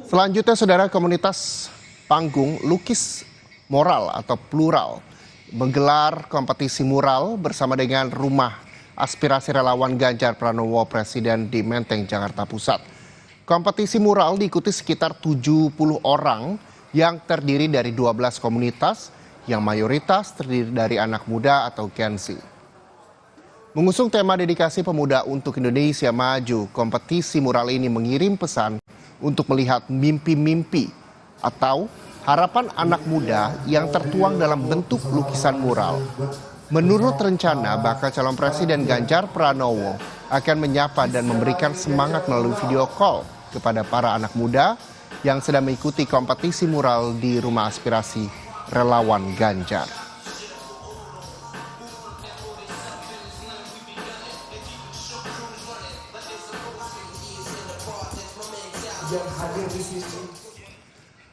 Selanjutnya, saudara, komunitas panggung lukis moral atau plural menggelar kompetisi mural bersama dengan Rumah Aspirasi Relawan Ganjar Pranowo Presiden di Menteng, Jakarta Pusat. Kompetisi mural diikuti sekitar 70 orang yang terdiri dari 12 komunitas yang mayoritas terdiri dari anak muda atau Gen Z. Mengusung tema dedikasi pemuda untuk Indonesia Maju, kompetisi mural ini mengirim pesan untuk melihat mimpi-mimpi atau harapan anak muda yang tertuang dalam bentuk lukisan mural. Menurut rencana, bakal calon presiden Ganjar Pranowo akan menyapa dan memberikan semangat melalui video call kepada para anak muda yang sedang mengikuti kompetisi mural di Rumah Aspirasi Relawan Ganjar. Yang hadir di sini